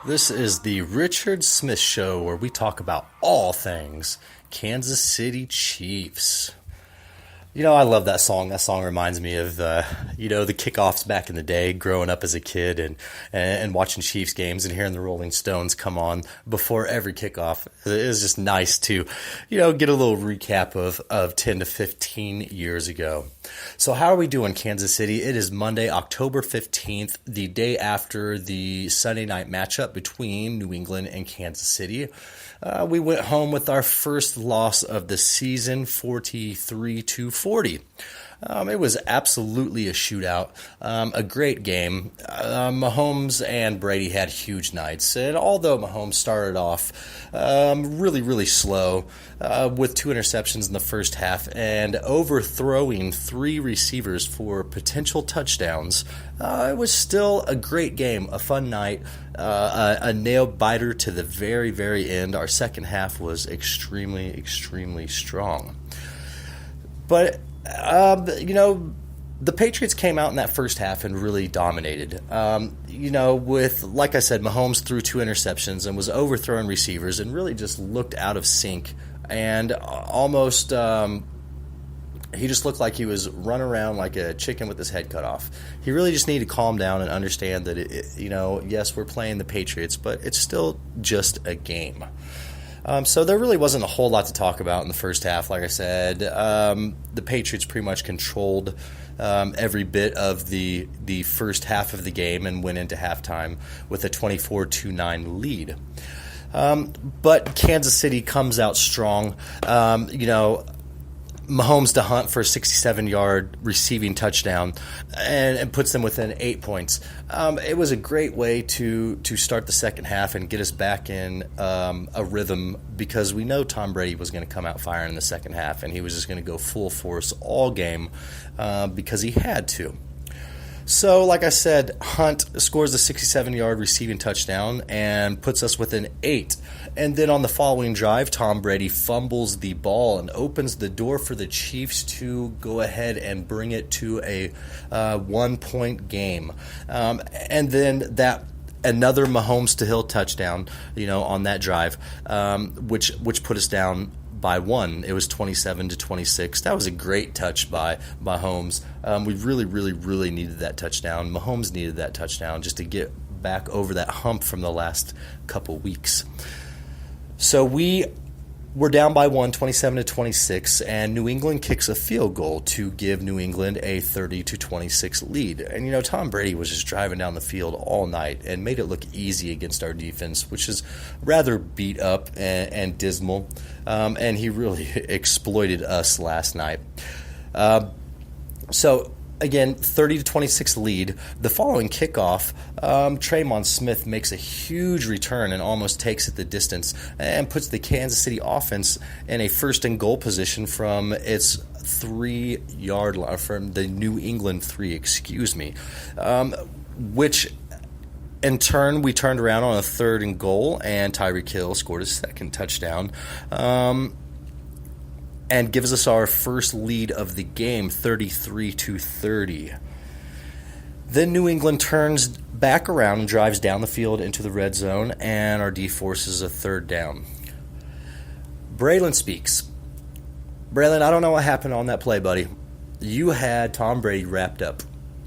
This is the Richard Smith Show where we talk about all things Kansas City Chiefs. You know, I love that song. That song reminds me of, the kickoffs back in the day, growing up as a kid and watching Chiefs games and hearing the Rolling Stones come on before every kickoff. It was just nice to, get a little recap of 10 to 15 years ago. So how are we doing, Kansas City? It is Monday, October 15th, the day after the Sunday night matchup between New England and Kansas City. We went home with our first loss of the season, 43-40. It was absolutely a shootout, a great game. Mahomes and Brady had huge nights, and although Mahomes started off really, really slow with 2 interceptions in the first half and overthrowing 3 receivers for potential touchdowns, it was still a great game, a fun night, a nail-biter to the very, very end. Our second half was extremely, extremely strong. But the Patriots came out in that first half and really dominated. With, like I said, Mahomes threw 2 interceptions and was overthrowing receivers and really just looked out of sync and almost he just looked like he was running around like a chicken with his head cut off. He really just needed to calm down and understand that, yes, we're playing the Patriots, but it's still just a game. So there really wasn't a whole lot to talk about in the first half. Like I said, the Patriots pretty much controlled every bit of the first half of the game and went into halftime with a 24-9 lead. But Kansas City comes out strong. Mahomes to Hunt for a 67-yard receiving touchdown and puts them within 8 points. It was a great way to start the second half and get us back in a rhythm because we know Tom Brady was going to come out firing in the second half and he was just going to go full force all game because he had to. So, like I said, Hunt scores a 67-yard receiving touchdown and puts us within 8. And then on the following drive, Tom Brady fumbles the ball and opens the door for the Chiefs to go ahead and bring it to a 1-point game. And then another Mahomes to Hill touchdown, on that drive, which put us down by 1. It was 27-26. That was a great touch by Mahomes. We really, really, really needed that touchdown. Mahomes needed that touchdown just to get back over that hump from the last couple weeks. So we were down by 1, 27-26, and New England kicks a field goal to give New England a 30-26 lead. And, Tom Brady was just driving down the field all night and made it look easy against our defense, which is rather beat up and dismal. And he really exploited us last night. So, again, 30-26 lead. The following kickoff, Traymon Smith makes a huge return and almost takes it the distance and puts the Kansas City offense in a first and goal position from its 3-yard line, from the New England 3, which in turn we turned around on a 3rd and goal and Tyreek Hill scored a second touchdown. And gives us our first lead of the game, 33-30. Then New England turns back around and drives down the field into the red zone, and our D forces a 3rd down. Braylon speaks. Braylon, I don't know what happened on that play, buddy. You had Tom Brady wrapped up.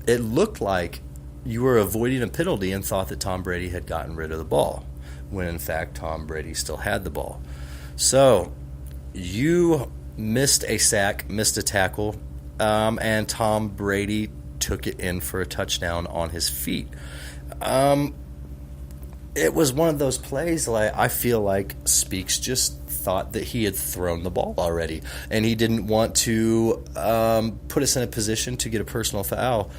It looked like you were avoiding a penalty and thought that Tom Brady had gotten rid of the ball, when in fact Tom Brady still had the ball. So, you missed a sack, missed a tackle, and Tom Brady took it in for a touchdown on his feet. It was one of those plays I feel like Speaks just thought that he had thrown the ball already, and he didn't want to put us in a position to get a personal foul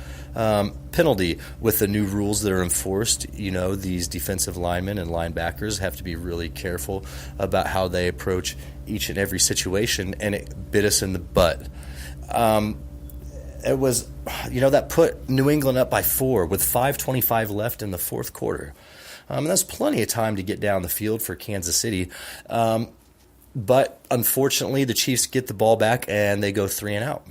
penalty. With the new rules that are enforced, these defensive linemen and linebackers have to be really careful about how they approach each and every situation, and it bit us in the butt. It was, that put New England up by 4 with 5:25 left in the fourth quarter. That's plenty of time to get down the field for Kansas City. But unfortunately, the Chiefs get the ball back and they go 3 and out.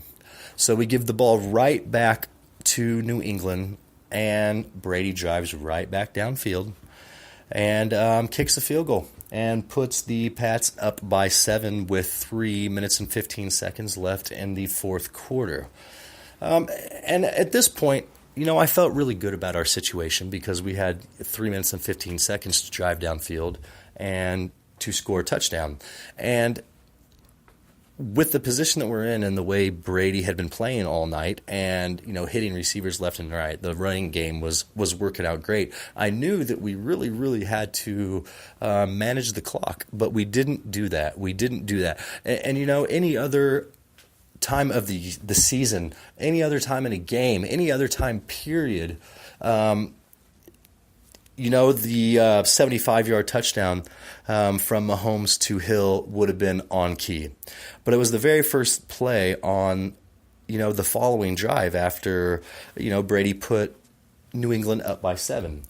So we give the ball right back to New England, and Brady drives right back downfield. and kicks a field goal and puts the Pats up by 7 with 3 minutes and 15 seconds left in the fourth quarter. And at this point, I felt really good about our situation because we had 3 minutes and 15 seconds to drive downfield and to score a touchdown. And with the position that we're in and the way Brady had been playing all night and, hitting receivers left and right, the running game was working out great. I knew that we really, really had to manage the clock, but we didn't do that. And any other time of the season, any other time in a game, any other time period, the 75-yard touchdown from Mahomes to Hill would have been on key. But it was the very first play on, the following drive after, Brady put New England up by 7.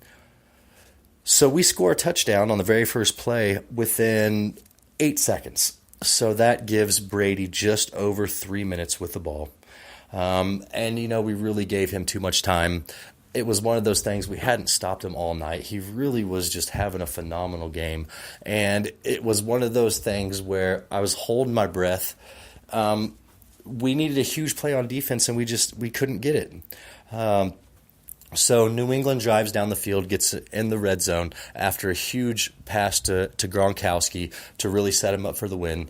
So we score a touchdown on the very first play within 8 seconds. So that gives Brady just over 3 minutes with the ball. And we really gave him too much time. It was one of those things, we hadn't stopped him all night. He really was just having a phenomenal game. And it was one of those things where I was holding my breath. We needed a huge play on defense, and we couldn't get it. So New England drives down the field, gets in the red zone after a huge pass to Gronkowski to really set him up for the win.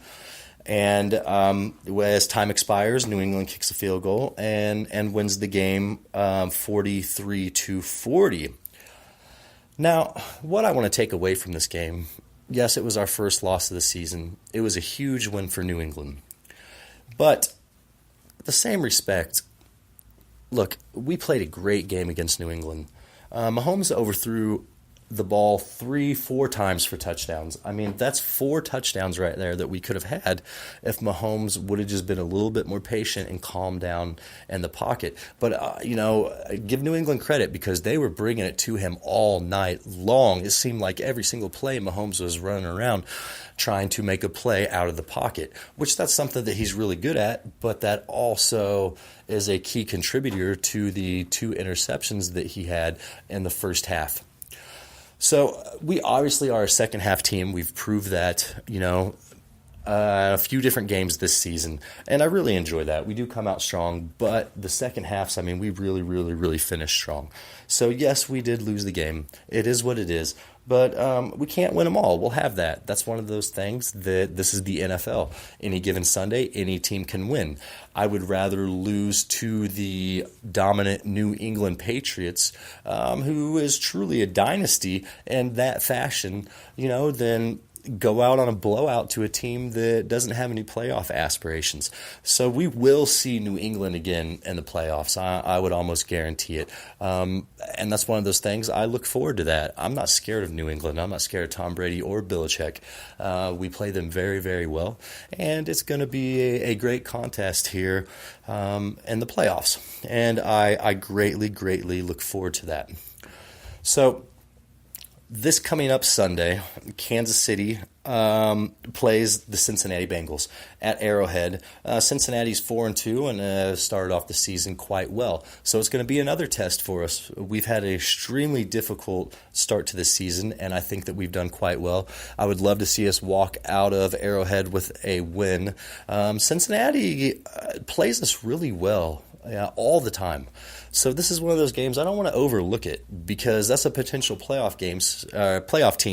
And as time expires, New England kicks a field goal and wins the game 43-40. Now, what I want to take away from this game, yes, it was our first loss of the season. It was a huge win for New England. But with the same respect, look, we played a great game against New England. Mahomes overthrew the ball 3-4 times for touchdowns. I mean, that's 4 touchdowns right there that we could have had if Mahomes would have just been a little bit more patient and calmed down in the pocket. But, give New England credit because they were bringing it to him all night long. It seemed like every single play Mahomes was running around trying to make a play out of the pocket, which that's something that he's really good at, but that also is a key contributor to the 2 interceptions that he had in the first half. So we obviously are a second-half team. We've proved that, a few different games this season, and I really enjoy that. We do come out strong, but the second halves, we really, really, really finished strong. So, yes, we did lose the game. It is what it is, but we can't win them all. We'll have that. That's one of those things that this is the NFL. Any given Sunday, any team can win. I would rather lose to the dominant New England Patriots, who is truly a dynasty in that fashion, than go out on a blowout to a team that doesn't have any playoff aspirations. So we will see New England again in the playoffs. I would almost guarantee it. And that's one of those things. I look forward to that. I'm not scared of New England. I'm not scared of Tom Brady or Belichick. We play them very, very well. And it's going to be a great contest here in the playoffs. And I greatly, greatly look forward to that. So this coming up Sunday, Kansas City plays the Cincinnati Bengals at Arrowhead. Cincinnati's 4-2 and started off the season quite well. So it's going to be another test for us. We've had an extremely difficult start to this season, and I think that we've done quite well. I would love to see us walk out of Arrowhead with a win. Cincinnati plays us really well all the time. So this is one of those games I don't want to overlook it because that's a potential playoff team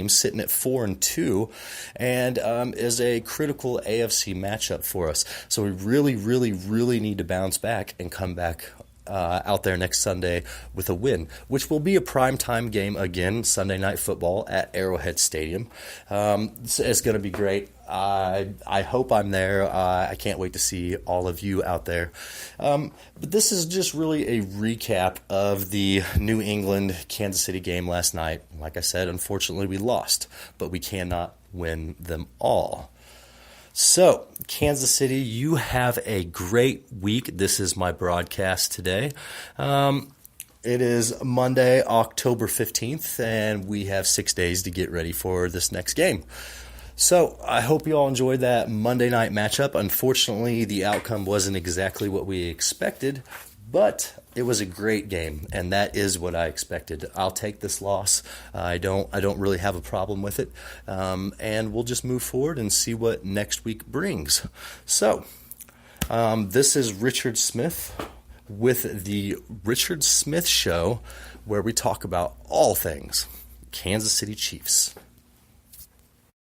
sitting at 4-2 and is a critical AFC matchup for us. So we really, really, really need to bounce back and come back out there next Sunday with a win, which will be a primetime game again, Sunday Night Football at Arrowhead Stadium. It's going to be great. I hope I'm there. I can't wait to see all of you out there. But this is just really a recap of the New England-Kansas City game last night. Like I said, unfortunately we lost, but we cannot win them all. So, Kansas City, you have a great week. This is my broadcast today. It is Monday, October 15th, and we have 6 days to get ready for this next game. So I hope you all enjoyed that Monday night matchup. Unfortunately, the outcome wasn't exactly what we expected, But it was a great game, and that is what I expected. I'll take this loss. I don't really have a problem with it, and we'll just move forward and see what next week brings. So, this is Richard Smith with the Richard Smith Show, where we talk about all things Kansas City Chiefs.